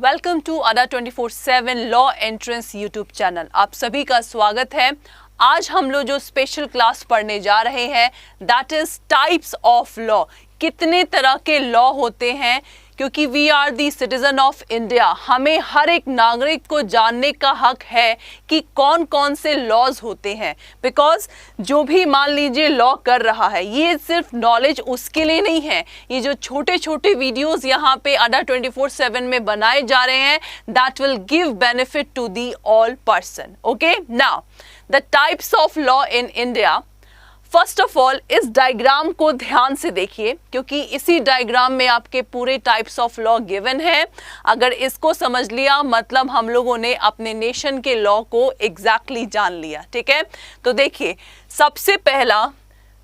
Welcome to Adda 24/7 law entrance YouTube channel. आप सभी का स्वागत है। आज हम लोग जो स्पेशल क्लास पढ़ने जा रहे हैं that is types of law. कितने तरह के लॉ होते हैं, क्योंकि we are the citizen of India, हमें हर एक नागरिक को जानने का हक है कि कौन कौन से लॉज होते हैं। बिकॉज जो भी मान लीजिए लॉ कर रहा है, ये सिर्फ नॉलेज उसके लिए नहीं है। ये जो छोटे छोटे वीडियोस यहाँ पे अडा 24/7 में बनाए जा रहे हैं, that will give benefit to the all person. Okay, now the types of law in India. First of all इस डायग्राम को ध्यान से देखिए, क्योंकि इसी डायग्राम में आपके पूरे टाइप्स ऑफ लॉ गिवन है। अगर इसको समझ लिया मतलब हम लोगों ने अपने नेशन के लॉ को एग्जैक्टली जान लिया। ठीक है, तो देखिए सबसे पहला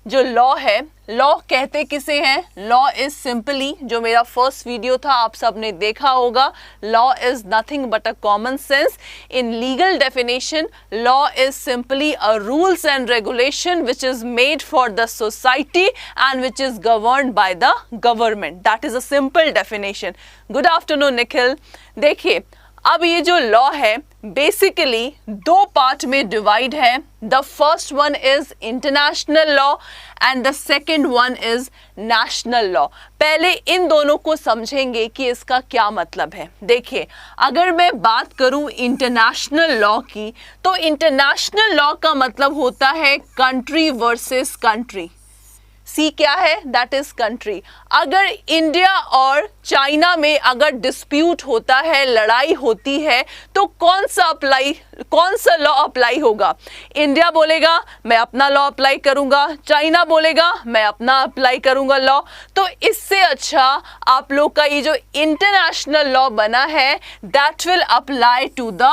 जो लॉ है, लॉ कहते किसे हैं? लॉ इज सिंपली, जो मेरा फर्स्ट वीडियो था आप सब ने देखा होगा, law is nothing but a common sense. In legal definition law is simply a rules and regulation which is made for the society and which is governed by the government. That is a simple definition. Good afternoon Nikhil. देखिए अब ये जो law है basically दो part में divide है। The first one is international law and the second one is national law. पहले इन दोनों को समझेंगे कि इसका क्या मतलब है। देखिए अगर मैं बात करूं इंटरनेशनल लॉ की, तो इंटरनेशनल लॉ का मतलब होता है कंट्री वर्सेस कंट्री। सी क्या है? That is country. अगर इंडिया और चाइना में अगर डिस्प्यूट होता है, लड़ाई होती है, तो कौन सा लॉ अप्लाई होगा? इंडिया बोलेगा मैं अपना लॉ अप्लाई करूंगा, चाइना बोलेगा मैं अपना अप्लाई करूंगा लॉ। तो इससे अच्छा आप लोग का ये जो इंटरनेशनल लॉ बना है that will apply to the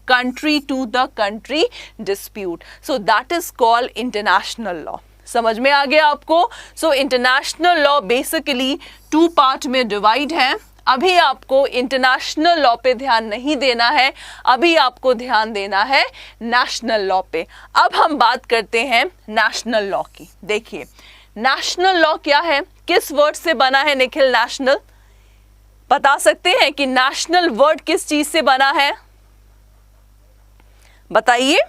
country dispute. So that is called international law. समझ में आ गया आपको? So international law basically two part में डिवाइड है। अभी आपको इंटरनेशनल लॉ पे ध्यान नहीं देना है, अभी आपको ध्यान देना है नेशनल लॉ पे। अब हम बात करते हैं नेशनल लॉ की। देखिए नेशनल लॉ क्या है, किस वर्ड से बना है निखिल? नेशनल बता सकते हैं कि नेशनल वर्ड किस चीज से बना है? बताइए।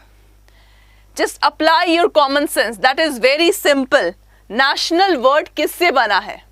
Just apply your common sense. That is very simple. National word किससे बना है?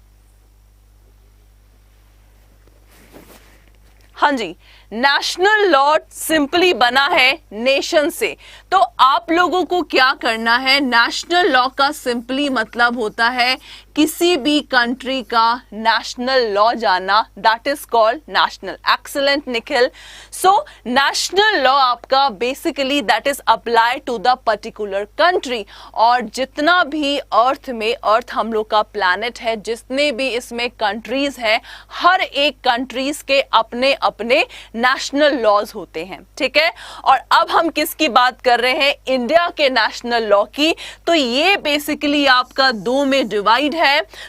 हाँ जी, नेशनल लॉ सिंपली बना है नेशन से। तो आप लोगों को क्या करना है? नेशनल लॉ का सिंपली मतलब होता है किसी भी कंट्री का नेशनल लॉ जानना। That is called national. Excellent Nikhil. So national law आपका basically that is apply to the particular country. और जितना भी अर्थ में, अर्थ हम लोग का प्लैनेट है, जितने भी इसमें कंट्रीज हैं, हर एक कंट्रीज के अपने अपने नेशनल लॉज होते हैं। ठीक है, और अब हम किसकी बात कर रहे हैं? इंडिया के नेशनल लॉ की। तो ये बेसिकली आपका दो में डिवाइड है।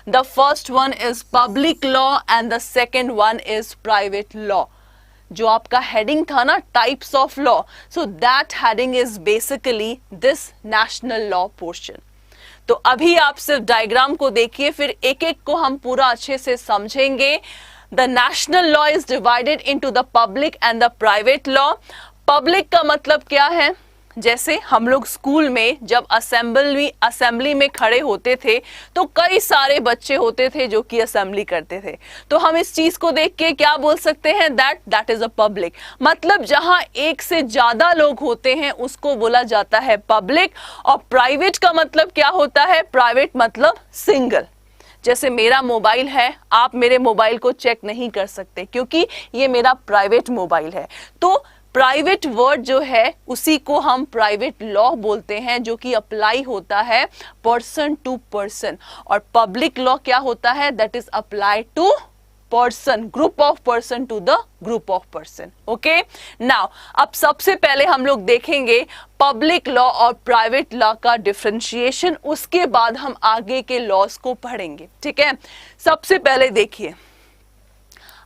The first one is public law and the second one is private law. जो आपका हेडिंग था ना types of law, so that heading is basically this national law portion. तो अभी आप सिर्फ डायग्राम को देखिए, फिर एक एक को हम पूरा अच्छे से समझेंगे। The national law is divided into the public and the private law. Public का मतलब क्या है? जैसे हम लोग स्कूल में जब असेंबली में खड़े होते थे तो कई सारे बच्चे होते थे जो कि असेंबली करते थे। तो हम इस चीज को देख के क्या बोल सकते हैं? That is a public. मतलब जहां एक से ज्यादा लोग होते हैं उसको बोला जाता है पब्लिक। और प्राइवेट का मतलब क्या होता है? प्राइवेट मतलब सिंगल। जैसे मेरा मोबाइल है, आप मेरे मोबाइल को चेक नहीं कर सकते क्योंकि ये मेरा प्राइवेट मोबाइल है। तो प्राइवेट वर्ड जो है उसी को हम प्राइवेट लॉ बोलते हैं, जो कि अप्लाई होता है पर्सन टू पर्सन। और पब्लिक लॉ क्या होता है? That is apply to person, group of person to the group of person. Okay, now अब सबसे पहले हम लोग देखेंगे पब्लिक लॉ और प्राइवेट लॉ का डिफरेंशिएशन, उसके बाद हम आगे के लॉज को पढ़ेंगे। ठीक है, सबसे पहले देखिए,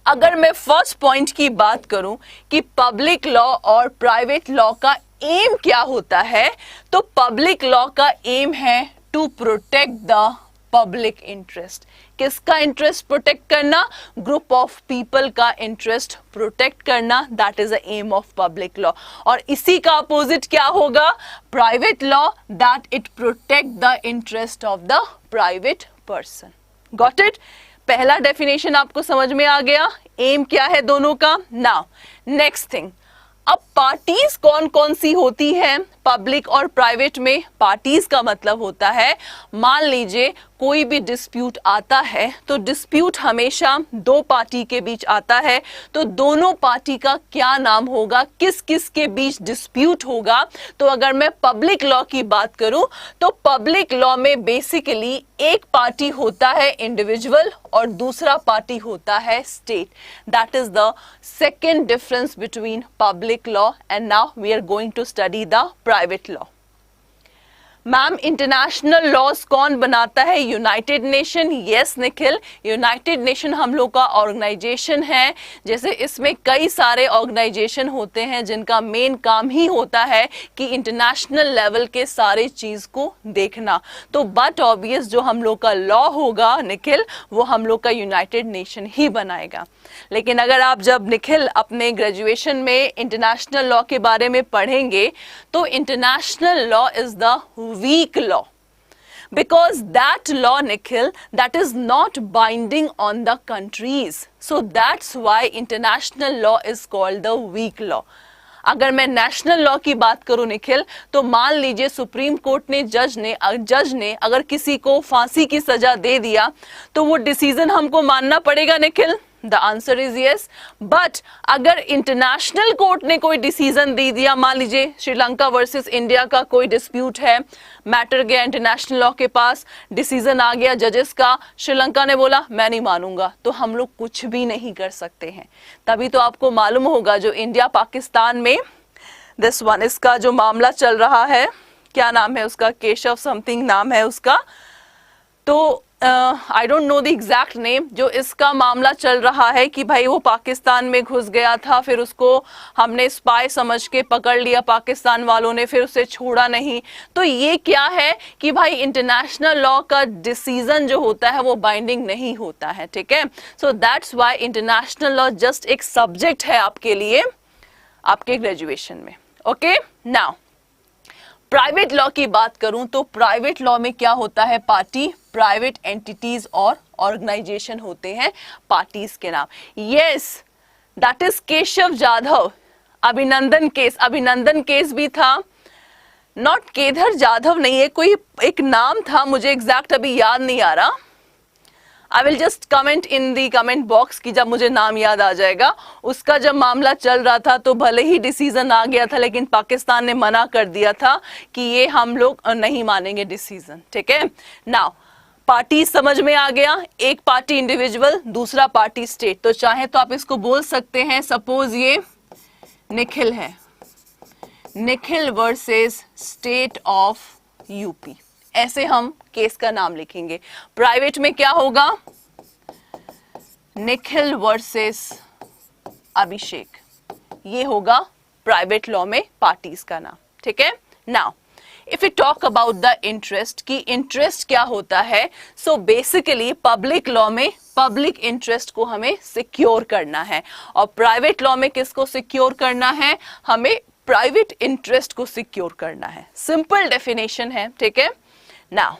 अगर मैं फर्स्ट पॉइंट की बात करूं कि पब्लिक लॉ और प्राइवेट लॉ का एम क्या होता है, तो पब्लिक लॉ का एम है to protect the public interest. किसका इंटरेस्ट प्रोटेक्ट करना? ग्रुप ऑफ पीपल का इंटरेस्ट प्रोटेक्ट करना, that is the aim of public law. और इसी का अपोजिट क्या होगा? Private law, that it protect the interest of the private person. Got it? पहला डेफिनेशन आपको समझ में आ गया, एम क्या है दोनों का। नाउ नेक्स्ट थिंग, अब पार्टीज कौन कौन सी होती हैं पब्लिक और प्राइवेट में? पार्टीज का मतलब होता है, मान लीजिए कोई भी डिस्प्यूट आता है तो डिस्प्यूट हमेशा दो पार्टी के बीच आता है, तो दोनों पार्टी का क्या नाम होगा? किस किस के बीच डिस्प्यूट होगा? तो अगर मैं पब्लिक लॉ की बात करूं तो पब्लिक लॉ में बेसिकली एक पार्टी होता है इंडिविजुअल और दूसरा पार्टी होता है state. That is the second difference between public law and now we are going to study the private law. Ma'am international laws कौन बनाता है? United Nation. Yes Nikhil, United Nation हम लोग का ऑर्गेनाइजेशन है। जैसे इसमें कई सारे ऑर्गेनाइजेशन होते हैं जिनका मेन काम ही होता है कि इंटरनेशनल लेवल के सारे चीज को देखना। तो बट ऑब्वियस जो हम लोग का लॉ होगा निखिल, वो हम लोग का यूनाइटेड नेशन ही बनाएगा। लेकिन अगर आप जब निखिल अपने ग्रेजुएशन में इंटरनेशनल लॉ के बारे में पढ़ेंगे तो international law is the weak law, because that law Nikhil, that is not binding on the countries, so that's why international law is called the weak law. अगर मैं नेशनल लॉ की बात करूं निखिल, तो मान लीजिए सुप्रीम कोर्ट ने जज ने अगर किसी को फांसी की सजा दे दिया तो वो डिसीजन हमको मानना पड़ेगा Nikhil? The answer is yes. But अगर इंटरनेशनल कोर्ट ने कोई डिसीजन दे दिया, मान लीजिए श्रीलंका वर्सेस इंडिया का कोई डिस्प्यूट है, मैटर गया इंटरनेशनल लॉ के पास, डिसीजन आ गया जजेस का, श्रीलंका ने बोला मैं नहीं मानूंगा, तो हम लोग कुछ भी नहीं कर सकते हैं। तभी तो आपको मालूम होगा जो इंडिया पाकिस्तान में दिस वन इसका जो मामला चल रहा है, क्या नाम है उसका? केशव समथिंग नाम है उसका। तो I don't know the exact name. जो इसका मामला चल रहा है कि भाई वो पाकिस्तान में घुस गया था, फिर उसको हमने स्पाई समझ के पकड़ लिया पाकिस्तान वालों ने, फिर उसे छोड़ा नहीं। तो ये क्या है कि भाई इंटरनेशनल लॉ का डिसीजन जो होता है वो बाइंडिंग नहीं होता है, ठीक है? So that's why international law just एक सब्जेक्ट है आपके लिए आपके ग्रेजुएशन में। ओके, नाउ प्राइवेट लॉ की बात करूं तो प्राइवेट लॉ में क्या होता है? पार्टी, प्राइवेट एंटिटीज और ऑर्गेनाइजेशन होते हैं पार्टीज के नाम। Yes, that is Keshav Jadhav. अभिनंदन केस भी था, नॉट केधर जाधव नहीं है, कोई एक नाम था, मुझे एग्जैक्ट अभी याद नहीं आ रहा। I will just comment in the comment box की जब मुझे नाम याद आ जाएगा। उसका जब मामला चल रहा था तो भले ही डिसीजन आ गया था, लेकिन पाकिस्तान ने मना कर दिया था कि ये हम लोग नहीं मानेंगे डिसीजन, ठीक है? नाउ पार्टी समझ में आ गया, एक पार्टी इंडिविजुअल, दूसरा पार्टी स्टेट। तो चाहे तो आप इसको बोल सकते हैं, सपोज ये निखिल है, Nikhil versus state of UP, ऐसे हम केस का नाम लिखेंगे। प्राइवेट में क्या होगा? निखिल वर्सेस अभिषेक, ये होगा प्राइवेट लॉ में पार्टीज का नाम, ठीक है? Now if you talk about the interest, की इंटरेस्ट क्या होता है, सो बेसिकली पब्लिक लॉ में पब्लिक इंटरेस्ट को हमें सिक्योर करना है, और प्राइवेट लॉ में किसको सिक्योर करना है? हमें प्राइवेट इंटरेस्ट को सिक्योर करना है। सिंपल डेफिनेशन है, ठीक है? Now,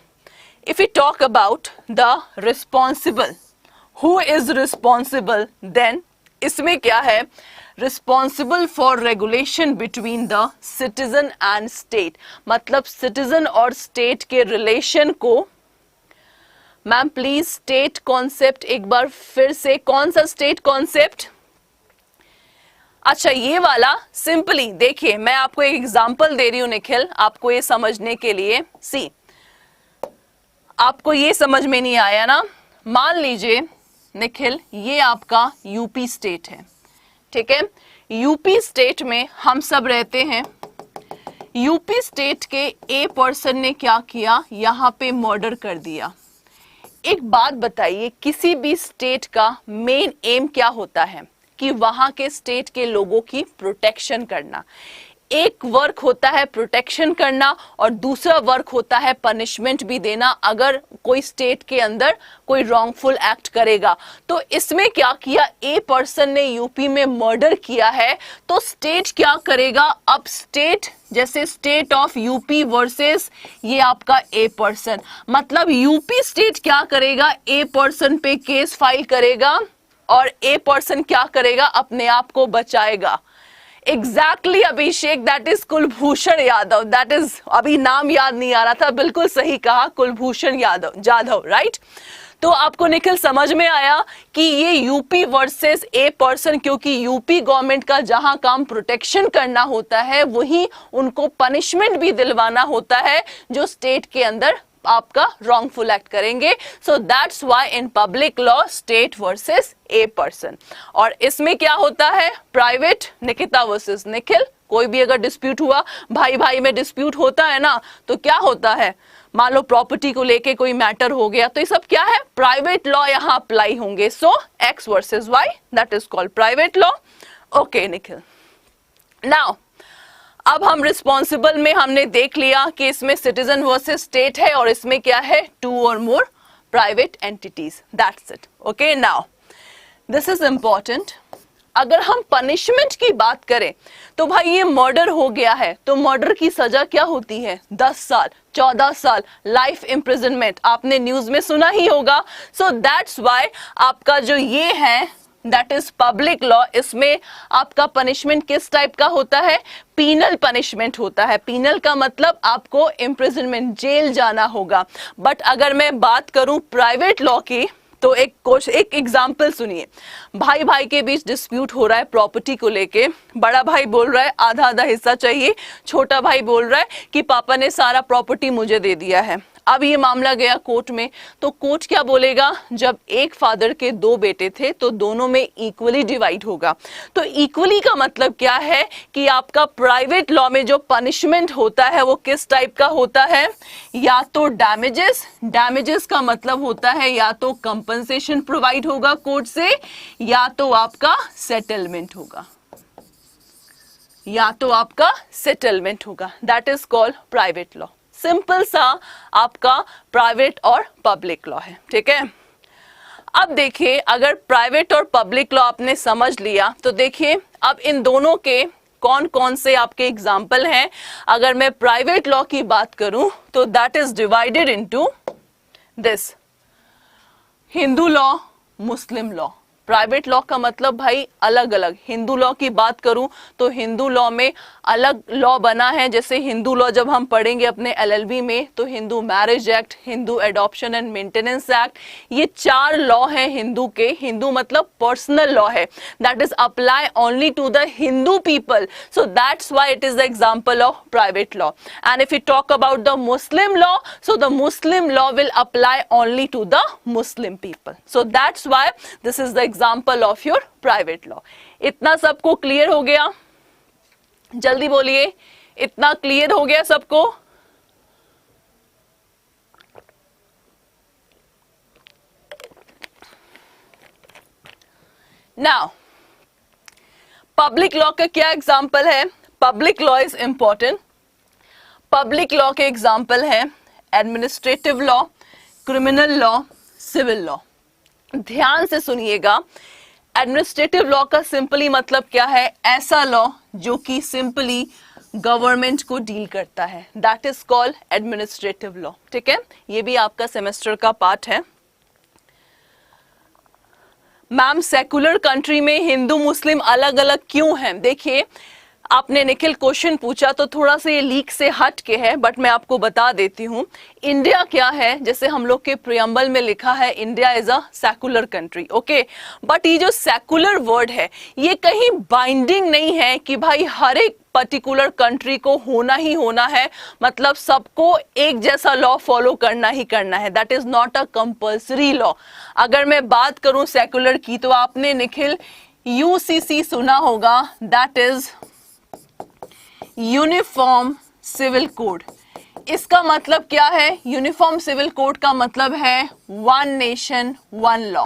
if we talk about the responsible, who is responsible, then इसमें क्या है? Responsible for regulation between the citizen and state, मतलब citizen और state के relation को, मैम प्लीज स्टेट कॉन्सेप्ट एक बार फिर से, कौन सा स्टेट कॉन्सेप्ट? अच्छा ये वाला, सिंपली देखिए मैं आपको एक एग्जांपल दे रही हूं निखिल, आपको ये समझने के लिए। सी, आपको ये समझ में नहीं आया ना? मान लीजिए निखिल ये आपका यूपी स्टेट है, ठीक है? यूपी स्टेट में हम सब रहते हैं। यूपी स्टेट के ए पर्सन ने क्या किया? यहाँ पे मर्डर कर दिया। एक बात बताइए, किसी भी स्टेट का मेन एम क्या होता है? कि वहां के स्टेट के लोगों की प्रोटेक्शन करना। एक वर्क होता है प्रोटेक्शन करना और दूसरा वर्क होता है पनिशमेंट भी देना अगर कोई स्टेट के अंदर कोई रॉन्गफुल एक्ट करेगा। तो इसमें क्या किया, ए पर्सन ने यूपी में मर्डर किया है तो स्टेट क्या करेगा, अब स्टेट जैसे स्टेट ऑफ यूपी वर्सेस ये आपका ए पर्सन, मतलब यूपी स्टेट क्या करेगा, ए पर्सन पे केस फाइल करेगा और ए पर्सन क्या करेगा, अपने आप को बचाएगा। Exactly Abhishek, that is Kulbhushan Yadav, that is, अभी नाम याद नहीं आ रहा था, बिल्कुल सही कहा, कुलभूषण जाधव, राइट। तो आपको निखिल समझ में आया कि ये यूपी वर्सेस ए पर्सन, क्योंकि यूपी गवर्नमेंट का जहां काम प्रोटेक्शन करना होता है वहीं उनको पनिशमेंट भी दिलवाना होता है जो स्टेट के अंदर आपका रॉन्गफुल एक्ट करेंगे। सो that's why in public law state versus a person. और इसमें क्या होता है, प्राइवेट, निकिता वर्सेस निखिल, कोई भी अगर डिस्प्यूट हुआ, भाई भाई में डिस्प्यूट होता है ना, तो क्या होता है, मान लो प्रॉपर्टी को लेके कोई मैटर हो गया तो ये सब क्या है, प्राइवेट लॉ यहां अप्लाई होंगे। So X versus Y, that is called private law. Okay Nikhil, now अब हम रिस्पॉन्सिबल में हमने देख लिया कि इसमें सिटीजन वर्सेस स्टेट है और इसमें क्या है, two or more private entities, that's it. Okay, now this is important. अगर हम पनिशमेंट की बात करें तो भाई ये मर्डर हो गया है तो मर्डर की सजा क्या होती है, 10 साल, 14 साल, लाइफ इम्प्रिजनमेंट, आपने न्यूज में सुना ही होगा। सो दैट्स व्हाई आपका जो ये है दैट इज पब्लिक लॉ, इसमें आपका पनिशमेंट किस टाइप का होता है, पीनल पनिशमेंट होता है। पीनल का मतलब आपको इम्प्रिजनमेंट, जेल जाना होगा। बट अगर मैं बात करूं प्राइवेट लॉ की तो एक एग्जाम्पल सुनिए, भाई भाई के बीच डिस्प्यूट हो रहा है प्रॉपर्टी को लेके, बड़ा भाई बोल रहा है आधा आधा हिस्सा चाहिए, छोटा भाई बोल रहा है कि पापा ने सारा प्रॉपर्टी मुझे दे दिया है। अब ये मामला गया कोर्ट में तो कोर्ट क्या बोलेगा, जब एक फादर के 2 बेटे थे तो दोनों में इक्वली डिवाइड होगा। तो इक्वली का मतलब क्या है कि आपका प्राइवेट लॉ में जो पनिशमेंट होता है वो किस टाइप का होता है, या तो डैमेजेस का मतलब होता है या तो कंपनसेशन प्रोवाइड होगा कोर्ट से, या तो आपका सेटलमेंट होगा, that is called private law. Simple सा आपका प्राइवेट और पब्लिक लॉ है, ठीक है। अब देखिए, अगर प्राइवेट और पब्लिक लॉ आपने समझ लिया तो देखिए अब इन दोनों के कौन कौन से आपके एग्जाम्पल हैं। अगर मैं प्राइवेट लॉ की बात करूं तो that is divided into this, Hindu law, Muslim law. Private law का मतलब भाई अलग अलग। हिंदू लॉ की बात करूं तो हिंदू लॉ में अलग लॉ बना है, जैसे हिंदू लॉ जब हम पढ़ेंगे अपने एलएलबी में तो Hindu marriage act, Hindu adoption and maintenance act, ये 4 लॉ हैं हिंदू के। हिंदू मतलब पर्सनल लॉ है, that is apply only to the Hindu people, so that's why it is the example of private law. And if you talk about the Muslim law, so the Muslim law will apply only to the Muslim people, so that's why this is the example of your private law. इतना सबको clear हो गया? जल्दी बोलिए, इतना clear हो गया सबको? नाउ पब्लिक लॉ का क्या एग्जाम्पल है? Public law is important. Public law के एग्जाम्पल है administrative law, criminal law, civil law. ध्यान से सुनिएगा, एडमिनिस्ट्रेटिव लॉ का सिंपली मतलब क्या है, ऐसा लॉ जो कि सिंपली गवर्नमेंट को डील करता है, that is called administrative law, ठीक है। ये भी आपका सेमेस्टर का पार्ट है। मैम सेकुलर कंट्री में हिंदू मुस्लिम अलग अलग क्यों हैं? देखिए, आपने निखिल क्वेश्चन पूछा तो थोड़ा सा ये लीक से हट के है, बट मैं आपको बता देती हूँ। इंडिया क्या है, जैसे हम लोग के प्रियम्बल में लिखा है India is a secular country, okay. But ये जो सेकुलर वर्ड है ये कहीं बाइंडिंग नहीं है कि भाई हर एक पर्टिकुलर कंट्री को होना ही होना है, मतलब सबको एक जैसा लॉ फॉलो करना ही करना है, that is not a compulsory law. अगर मैं बात करूं सेकुलर की तो आपने निखिल यूसीसी सुना होगा, that is uniform civil code. इसका मतलब क्या है? यूनिफॉर्म सिविल कोड का मतलब है one nation one law,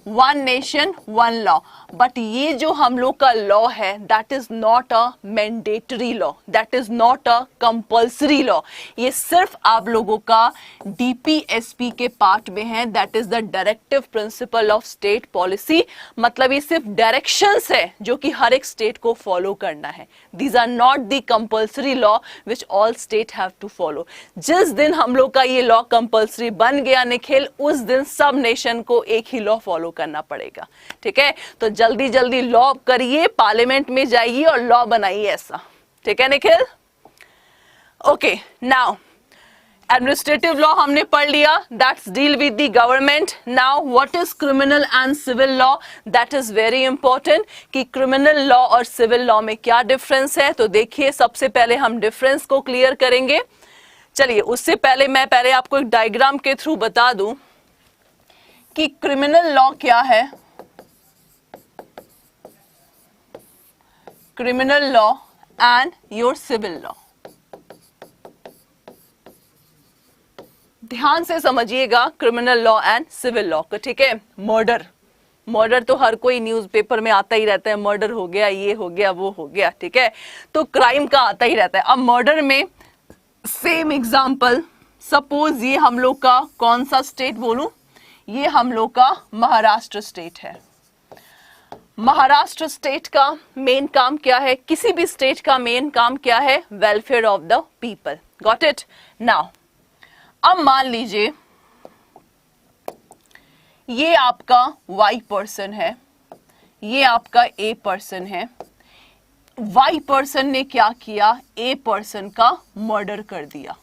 one nation one law. But ये जो हम लोग का लॉ है that is not a mandatory law, that is not a compulsory law. ये सिर्फ आप लोगों का डीपीएसपी के पार्ट में है, that is the directive principle of state policy. मतलब ये सिर्फ डायरेक्शंस है जो कि हर एक स्टेट को फॉलो करना है। These are not the compulsory law which all state have to follow. जिस दिन हम लोग का ये लॉ कंपल्सरी बन गया निखिल, उस दिन सब नेशन को एक ही लॉ फॉलो करना पड़ेगा। ठीक है, तो जल्दी जल्दी लॉ करिए, पार्लियामेंट में जाइए और लॉ बनाइए ऐसा। ठीक है Nikhil? Okay, now administrative law हमने पढ़ लिया, that's deal with the government. Now what is criminal and civil law? That is very important कि क्रिमिनल लॉ और सिविल लॉ में क्या डिफरेंस है। तो देखिए, सबसे पहले हम डिफरेंस को क्लियर करेंगे। चलिए, उससे पहले मैं आपको एक डायग्राम के थ्रू बता दूं कि क्रिमिनल लॉ क्या है, criminal law and your civil law. ध्यान से समझिएगा criminal law and civil law को। ठीक है, मर्डर तो हर कोई न्यूज़पेपर में आता ही रहता है, मर्डर हो गया, ये हो गया, वो हो गया। ठीक है, तो क्राइम का आता ही रहता है। अब मर्डर में सेम एग्जांपल, सपोज ये हम लोग का कौन सा स्टेट बोलूं, ये हम लोग का महाराष्ट्र स्टेट है। महाराष्ट्र स्टेट का मेन काम क्या है? किसी भी स्टेट का मेन काम क्या है? Welfare of the people. Got it? Now अब मान लीजिए ये आपका Y पर्सन है, ये आपका A पर्सन है। Y पर्सन ने क्या किया? A पर्सन का मर्डर कर दिया।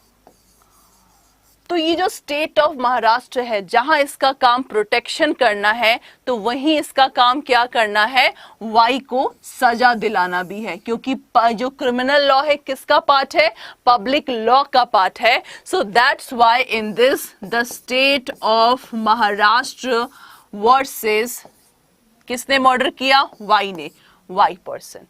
तो ये जो स्टेट ऑफ महाराष्ट्र है, जहां इसका काम प्रोटेक्शन करना है, तो वहीं इसका काम क्या करना है? वाई को सजा दिलाना भी है, क्योंकि जो क्रिमिनल लॉ है किसका पार्ट है? पब्लिक लॉ का पार्ट है। So that's why in this the state of Maharashtra versus, किसने मर्डर किया? वाई ने, Y person.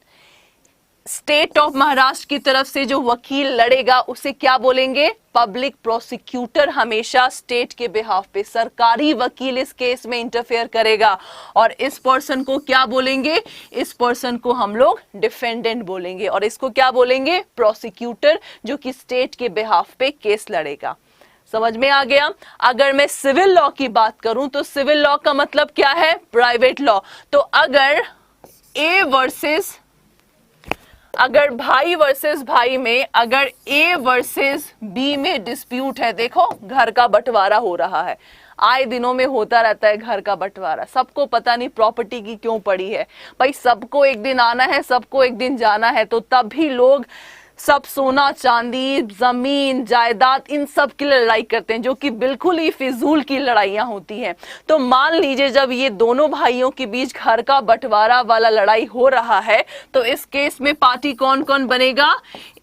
State of Maharashtra की तरफ से जो वकील लड़ेगा उसे क्या बोलेंगे? Public prosecutor. हमेशा स्टेट के बिहाफ पे सरकारी वकील इस केस में इंटरफेयर करेगा। और इस पर्सन को क्या बोलेंगे? इस पर्सन को हम लोग डिफेंडेंट बोलेंगे, और इसको क्या बोलेंगे? प्रोसिक्यूटर, जो कि स्टेट के बिहाफ पे केस लड़ेगा। समझ में आ गया? अगर मैं सिविल लॉ की बात करूं तो सिविल लॉ का मतलब क्या है? Private law. तो अगर भाई वर्सेस भाई में, अगर A वर्सेस B में डिस्प्यूट है, देखो घर का बंटवारा हो रहा है, आए दिनों में होता रहता है घर का बंटवारा। सबको पता नहीं प्रॉपर्टी की क्यों पड़ी है भाई, सबको एक दिन आना है, सबको एक दिन जाना है, तो तब भी लोग सब सोना चांदी, जमीन, जायदाद, इन सब की लड़ाई करते हैं, जो कि बिल्कुल ही फिजूल की लड़ाइयां होती हैं। तो मान लीजिए जब ये दोनों भाइयों के बीच घर का बंटवारा वाला लड़ाई हो रहा है, तो इस केस में पार्टी कौन कौन बनेगा?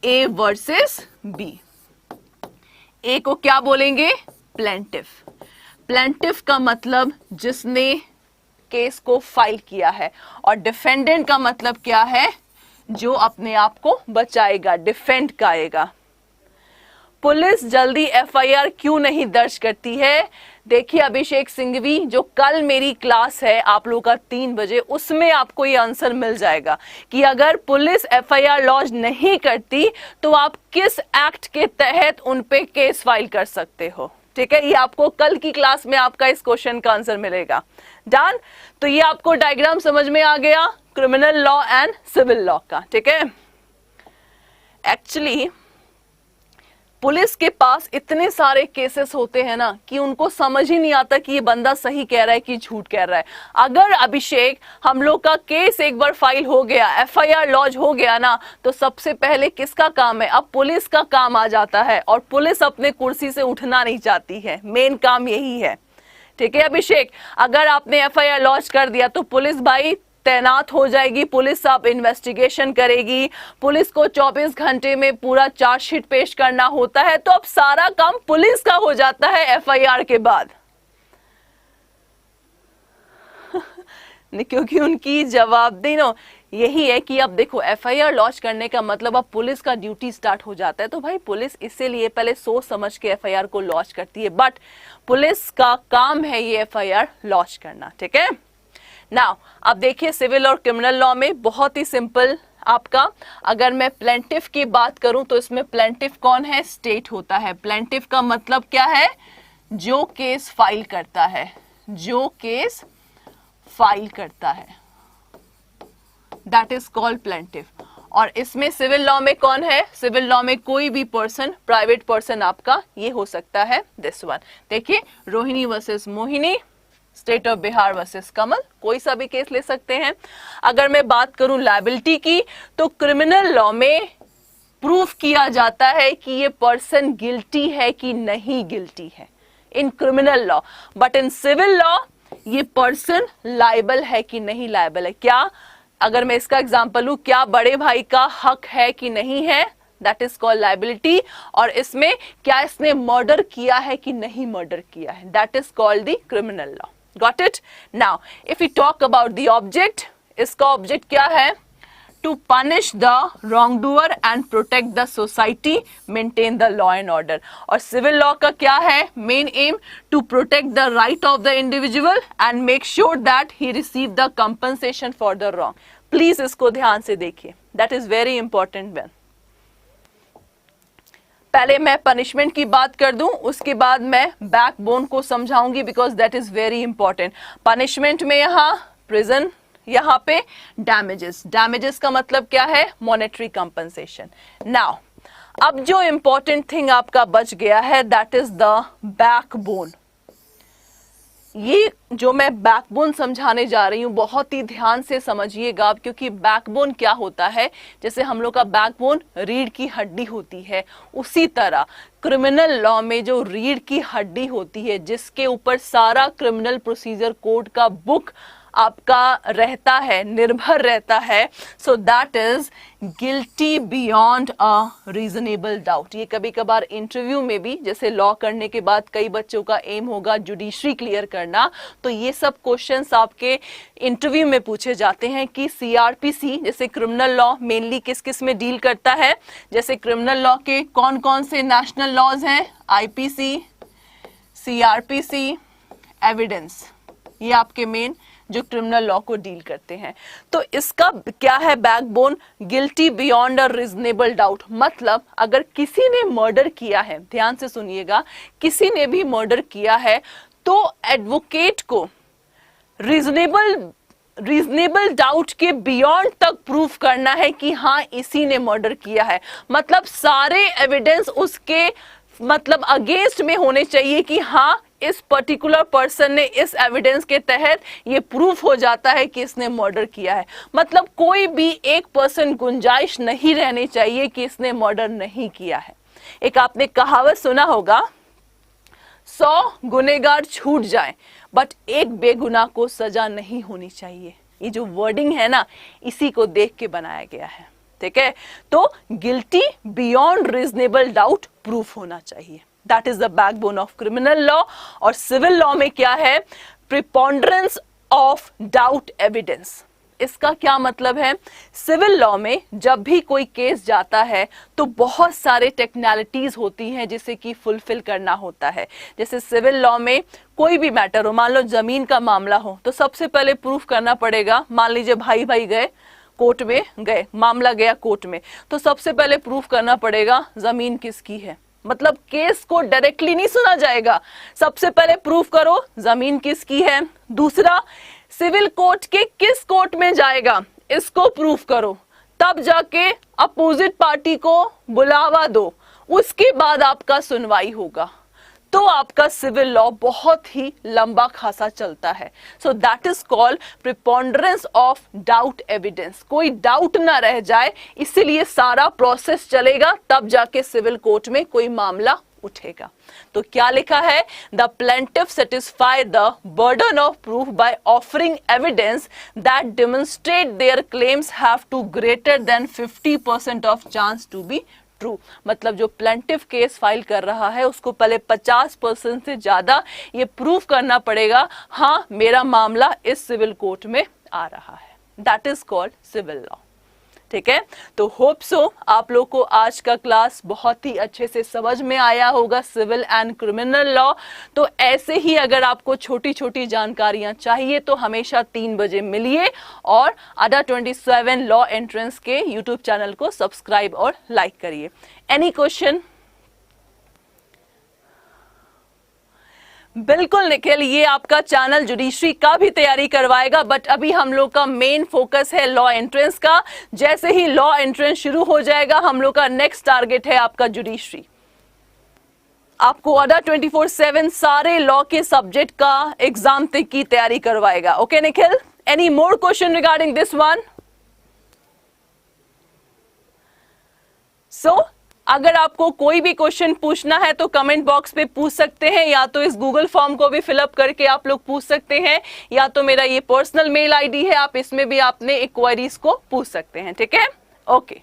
A versus B। A को क्या बोलेंगे? प्लेंटिफ। प्लेंटिफ का मतलब जिसने केस को फाइल किया है, और डिफेंडेंट का मतलब क्या है? जो अपने आप को बचाएगा, डिफेंड करेगा। पुलिस जल्दी एफआईआर क्यों नहीं दर्ज करती है? देखिए अभिषेक सिंघवी, जो कल मेरी क्लास है आप लोगों का 3 बजे, उसमें आपको ये आंसर मिल जाएगा कि अगर पुलिस एफआईआर लॉन्च नहीं करती तो आप किस एक्ट के तहत उन पे केस फाइल कर सकते हो। ठीक है, ये आपको कल की क्लास में आपका इस क्वेश्चन का आंसर मिलेगा। डन? तो ये आपको डायग्राम समझ में आ गया criminal law and civil law का। ठीक है, एक्चुअली पुलिस के पास इतने सारे केसेस होते हैं ना कि उनको समझ ही नहीं आता कि ये बंदा सही कह रहा है कि झूठ कह रहा है। अगर अभिषेक हम लोग का केस एक बार फाइल हो गया, एफआईआर लॉन्च हो गया ना, तो सबसे पहले किसका काम है? अब पुलिस का काम आ जाता है, और पुलिस अपने कुर्सी से उठना नहीं चाहती है, मेन काम यही है। ठीक है अभिषेक, अगर आपने एफआईआर लॉन्च कर दिया तो पुलिस भाई तैनात हो जाएगी, पुलिस अब इन्वेस्टिगेशन करेगी, पुलिस को 24 घंटे में पूरा चार्जशीट पेश करना होता है, तो अब सारा काम पुलिस का हो जाता है एफआईआर के बाद। क्योंकि उनकी जवाबदेही यही है कि अब देखो एफआईआर लॉन्च करने का मतलब अब पुलिस का ड्यूटी स्टार्ट हो जाता है। तो भाई पुलिस इसीलिए पहले सोच समझ के एफआईआर को लॉन्च करती है, बट पुलिस का काम है ये एफआईआर लॉन्च करना। ठीक है, नाउ अब देखिए सिविल और क्रिमिनल लॉ में बहुत ही सिंपल आपका, अगर मैं प्लेंटिफ की बात करूं तो इसमें प्लेंटिफ कौन है? स्टेट होता है। प्लेंटिफ का मतलब क्या है? जो केस फाइल करता है, जो केस फाइल करता है, दैट इज कॉल्ड प्लेंटिफ। और इसमें सिविल लॉ में कौन है? सिविल लॉ में कोई भी पर्सन, प्राइवेट पर्सन आपका ये हो सकता है, दिस वन। देखिए Rohini versus Mohini, state of Bihar versus Kamal, कोई सा भी केस ले सकते हैं। अगर मैं बात करूं लायबिलिटी की, तो क्रिमिनल लॉ में प्रूफ किया जाता है कि ये पर्सन गिल्टी है कि नहीं गिल्टी है in criminal law, but in civil law ये पर्सन लायबल है कि नहीं लायबल है। क्या, अगर मैं इसका एग्जांपल लूं, क्या बड़े भाई का हक है कि नहीं है, दैट इज कॉल्ड लायबिलिटी। और इसमें क्या इसने मर्डर किया है कि नहीं मर्डर किया है, that is called the criminal law. Got it? Now if you talk about the object, इसका ऑब्जेक्ट क्या है? To punish the wrong doer and protect the society, maintain the law and order. और civil law का क्या है main aim? To protect the right of the individual and make sure that he receive the compensation for the wrong. Please इसको ध्यान से देखिए, that is very important when. पहले मैं पनिशमेंट की बात कर दूं, उसके बाद मैं बैकबोन को समझाऊंगी, because that is very important. Punishment में यहाँ प्रिजन, यहाँ पे डैमेजेस। डैमेजेस का मतलब क्या है? Monetary compensation. नाउ अब जो इंपॉर्टेंट थिंग आपका बच गया है, दैट इज द बैकबोन। ये जो मैं बैकबोन समझाने जा रही हूं, बहुत ही ध्यान से समझिएगा, क्योंकि बैकबोन क्या होता है, जैसे हम लोग का बैकबोन रीढ़ की हड्डी होती है, उसी तरह क्रिमिनल लॉ में जो रीढ़ की हड्डी होती है, जिसके ऊपर सारा क्रिमिनल प्रोसीजर कोड का बुक आपका रहता है, निर्भर रहता है, so that is guilty beyond a reasonable doubt. ये कभी कभार इंटरव्यू में भी, जैसे लॉ करने के बाद कई बच्चों का एम होगा जुडिशरी क्लियर करना, तो ये सब क्वेश्चंस आपके इंटरव्यू में पूछे जाते हैं कि सीआरपीसी, जैसे क्रिमिनल लॉ मेनली किस किस में डील करता है, जैसे क्रिमिनल लॉ के कौन कौन से नेशनल लॉज हैं? आईपीसी, सीआरपीसी, एविडेंस, ये आपके मेन जो क्रिमिनल लॉ को डील करते हैं। तो इसका क्या है backbone? Guilty beyond a reasonable doubt. मतलब अगर किसी ने मर्डर किया है, ध्यान से सुनिएगा, किसी ने भी मर्डर किया है, तो एडवोकेट को रीजनेबल डाउट के बियॉन्ड तक प्रूफ करना है कि हाँ इसी ने मर्डर किया है। मतलब सारे एविडेंस उसके मतलब अगेंस्ट में होने चाहिए कि हाँ इस पर्टिकुलर पर्सन ने इस एविडेंस के तहत ये प्रूफ हो जाता है कि इसने मर्डर किया है। मतलब कोई भी एक पर्सन गुंजाइश नहीं रहनी चाहिए कि इसने मर्डर नहीं किया है। एक आपने कहावत सुना होगा, 100 गुनेगार छूट जाए बट एक बेगुनाह को सजा नहीं होनी चाहिए। ये जो वर्डिंग है ना, इसी को देख के बनाया गया है, ठीक है। तो guilty beyond reasonable doubt proof होना चाहिए, that is the backbone of criminal law. और सिविल लॉ में क्या है? प्रिपोंडरेंस ऑफ डाउट एविडेंस। इसका क्या मतलब है? सिविल लॉ में जब भी कोई केस जाता है तो बहुत सारे टेक्निकलिटीज होती हैं जिसे कि फुलफिल करना होता है। जैसे सिविल लॉ में कोई भी मैटर हो, मान लो जमीन का मामला हो, तो सबसे पहले प्रूफ करना पड़ेगा। मान लीजिए भाई भाई गए कोर्ट में, गए मामला गया कोर्ट में, तो सबसे पहले प्रूफ करना पड़ेगा जमीन किसकी है। मतलब केस को डायरेक्टली नहीं सुना जाएगा, सबसे पहले प्रूफ करो जमीन किसकी है। दूसरा, सिविल कोर्ट के किस कोर्ट में जाएगा इसको प्रूफ करो, तब जाके अपोजिट पार्टी को बुलावा दो, उसके बाद आपका सुनवाई होगा। तो आपका सिविल लॉ बहुत ही लंबा खासा चलता है। So that is called preponderance of doubt evidence. कोई डाउट ना रह जाए, इसीलिए सारा प्रोसेस चलेगा, तब जाके सिविल कोर्ट में कोई मामला उठेगा। तो क्या लिखा है? The plaintiff satisfy the burden of proof by offering evidence that demonstrate their claims have to greater than 50% of chance to be true. मतलब जो प्लेंटिफ केस फाइल कर रहा है उसको पहले 50% से ज्यादा ये प्रूफ करना पड़ेगा, हाँ मेरा मामला इस सिविल कोर्ट में आ रहा है। That is called civil law. ठीक है। तो होप सो आप लोग को आज का क्लास बहुत ही अच्छे से समझ में आया होगा, सिविल एंड क्रिमिनल लॉ। तो ऐसे ही अगर आपको छोटी छोटी जानकारियां चाहिए तो हमेशा 3 बजे मिलिए और अडा 27 लॉ एंट्रेंस के यूट्यूब चैनल को सब्सक्राइब और लाइक करिए। Any question? बिल्कुल निखिल, ये आपका चैनल जुडिशरी का भी तैयारी करवाएगा, बट अभी हम लोग का मेन फोकस है लॉ एंट्रेंस का। जैसे ही लॉ एंट्रेंस शुरू हो जाएगा हम लोग का नेक्स्ट टारगेट है आपका जुडिशरी। आपको अडा 24/7 सारे लॉ के सब्जेक्ट का एग्जाम तक की तैयारी करवाएगा। Okay Nikhil, any more question regarding this one? So अगर आपको कोई भी क्वेश्चन पूछना है तो कमेंट बॉक्स पे पूछ सकते हैं, या तो इस गूगल फॉर्म को भी फिलअप करके आप लोग पूछ सकते हैं, या तो मेरा ये पर्सनल मेल आईडी है, आप इसमें भी आपने क्वेरीज को पूछ सकते हैं। ठीक है, ओके।